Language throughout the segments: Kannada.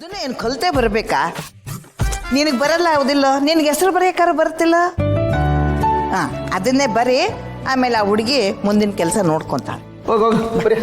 ಅದನ್ನ ಏನು ಕಲಿತೆ ಬರಬೇಕಾ? ನಿನಗೆ ಬರಲ್ಲ ಯಾವುದಿಲ್ಲ, ನಿನಗೆ ಹೆಸರು ಬರೆಯೋಕ್ಕಾರು ಬರುತ್ತಿಲ್ಲ. ಹಾಂ, ಅದನ್ನೇ ಬರೀ, ಆಮೇಲೆ ಆ ಹುಡುಗಿ ಮುಂದಿನ ಕೆಲಸ ನೋಡ್ಕೊತಾಳೆ. ಹೋಗೋಗ ಬರೀ.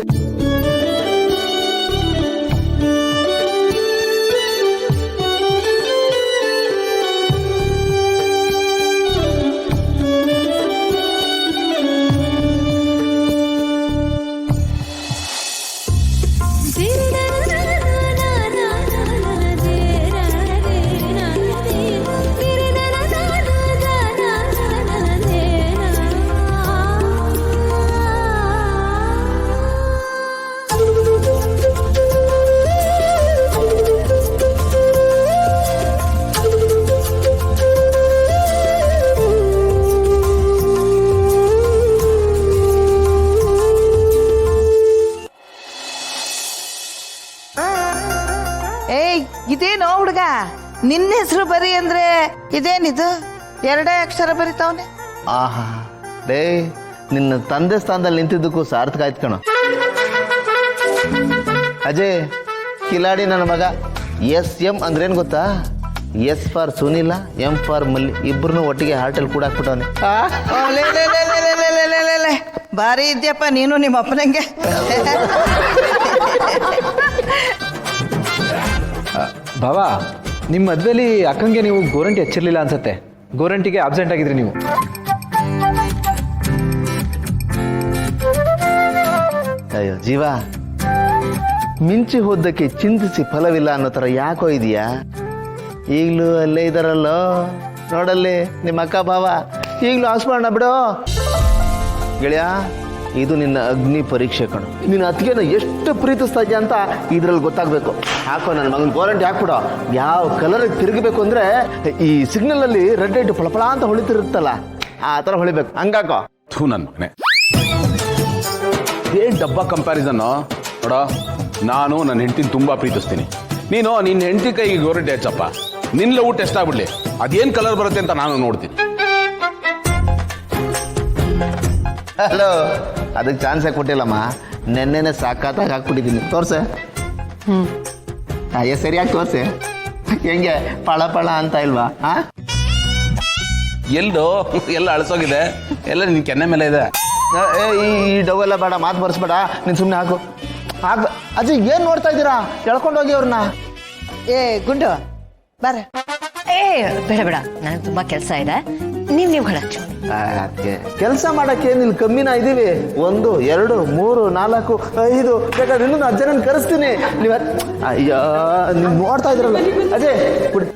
ಏಯ್, ಇದೇನೋ ಹುಡುಗ, ನಿನ್ನ ಹೆಸರು ಬರಿ ಅಂದ್ರೆ ಇದೇನಿದು? ಎರಡೇ ಅಕ್ಷರ ಬರಿತಾವನೆ. ಆಹಾ ಡೇ, ನಿನ್ನ ತಂದೆ ಸ್ಥಾನದಲ್ಲಿ ನಿಂತಿದ್ದಕ್ಕೂ ಸಾರ್ಥಕ ಆಯ್ತು ಕಣ. ಅಜಯ್, ಕಿಲಾಡಿ ನನ್ನ ಮಗ. SM ಅಂದ್ರೇನು ಗೊತ್ತಾ? S for Sunil, M for ಮಲ್ಲಿ, ಇಬ್ರು ಒಟ್ಟಿಗೆ ಹಾರ್ಟಲ್ಲಿ ಕೂಡ ಹಾಕ್ಬಿಟ್ಟವನೆ. ಭಾರಿ ಇದ್ಯಪ್ಪ ನೀನು ನಿಮ್ಮ ಅಪ್ಪನಂಗೆ. ಬಾವಾ, ನಿಮ್ಮ ಮದ್ವೆಲಿ ಅಕ್ಕಂಗೆ ನೀವು ಗೋರಂಟಿ ಹಚ್ಚಿರ್ಲಿಲ್ಲ ಅನ್ಸತ್ತೆ. ಗೋರಂಟಿಗೆ ಆಬ್ಸೆಂಟ್ ಆಗಿದ್ರಿ ನೀವು. ಅಯ್ಯೋ ಜೀವ, ಮಿಂಚಿ ಹೋದಕ್ಕೆ ಚಿಂತಿಸಿ ಫಲವಿಲ್ಲ ಅನ್ನೋ ಥರ ಯಾಕೋ ಇದೆಯಾ? ಈಗಲೂ ಅಲ್ಲೇ ಇದ್ದಾರಲ್ಲೋ, ನೋಡಲ್ಲಿ ನಿಮ್ಮ ಅಕ್ಕ ಭಾವ ಈಗಲೂ ಆಸ್ಪರ್ಣ ಬಿಡೋ. ಗೆಳೆಯ, ಇದು ನಿನ್ನ ಅಗ್ನಿ ಪರೀಕ್ಷೆ ಕಣು. ನಿನ್ನ ಅತ್ತಿಗೆನ ಎಷ್ಟು ಪ್ರೀತಿಸ್ತಾ ಇದೆಯಾ ಅಂತ ಇದ್ರಲ್ಲಿ ಗೊತ್ತಾಗಬೇಕು. ಹಾಕೋ ನನ್ನ ಮಗನ ಗೋರಂಟಿ ಹಾಕ್ಬಿಡೋ. ಯಾವ ಕಲರಿಗೆ ತಿರುಗಬೇಕು ಅಂದರೆ ಈ ಸಿಗ್ನಲಲ್ಲಿ ರೆಡ್ ಲೈಟ್ ಫಳಫಳ ಅಂತ ಹೊಳಿತಿರುತ್ತಲ್ಲ, ಆ ಥರ ಹೊಳಿಬೇಕು. ಹಂಗಾಕೋ. ಥೂ ನನ್ನ ಮಗನೇ, ಏನ್ ಡಬ್ಬ ಕಂಪ್ಯಾರಿಸನ್ ನೋಡೋ. ನಾನು ನನ್ನ ಹೆಂಡತಿನ ತುಂಬಾ ಪ್ರೀತಿಸ್ತೀನಿ. ನೀನು ನಿನ್ನ ಹೆಂಡತಿ ಕೈಗೆ ಗೋರಂಟಿ ಹಚ್ಚಪ್ಪ, ನಿನ್ನ ಲವ್ ಟೆಸ್ಟ್ ಆಗ್ಬಿಡ್ಲಿ. ಅದೇನ್ ಕಲರ್ ಬರುತ್ತೆ ಅಂತ ನಾನು ನೋಡ್ತೀನಿ. ಹಲೋ, ಅದಕ್ಕೆ ಚಾನ್ಸೇ ಕೊಟ್ಟಿಲ್ಲಮ್ಮ. ನೆನ್ನೆನೆ ಸಾಕಾತಾಗಿ ಹಾಕ್ಬಿಟ್ಟಿದ್ದೀನಿ. ತೋರ್ಸೆ. ಅಯ್ಯ, ಸರಿಯಾಗಿ ತೋರ್ಸೆ. ಹೆಂಗೆ ಪಳ ಪಳ ಅಂತ ಇಲ್ವಾ? ಎಲ್ಲೋ ಎಲ್ಲ ಅಳಸೋಗಿದೆ, ಎಲ್ಲ ನಿನ್ ಕೆನ್ನೆ ಮೇಲೆ ಇದೆ. ಈ ಡವೆಲ್ಲ ಬೇಡ, ಮಾತು ಬರ್ಸ್ಬೇಡ, ನೀನು ಸುಮ್ಮನೆ ಹಾಕು. ಹಾಕು ಅಜ್ಜಿ, ಏನು ನೋಡ್ತಾ ಇದ್ದೀರಾ? ಎಳ್ಕೊಂಡು ಹೋಗಿ ಅವ್ರನ್ನ. ಏ ಗುಂಡು, ಬಾರ. ಏ ಬೇಡ ಬೇಡ, ನನಗೆ ತುಂಬಾ ಕೆಲಸ ಇದೆ. ನೀವು ಹಡಚ್ಚು. ಅದಕ್ಕೆ ಕೆಲಸ ಮಾಡಕ್ಕೆ ಏನಿಲ್ಲ, ಕಮ್ಮಿನ ಇದ್ದೀವಿ. 1 2 3 4 5 ಬೇಕಾದ್ರೆ ಇನ್ನೊಂದು 10 ಜನನ ಕರೆಸ್ತೀನಿ. ನೀವು ಅಯ್ಯೋ, ನೀವು ನೋಡ್ತಾ ಇದ್ರಲ್ಲ ಅಜಯ್, ಬಿಡಿ.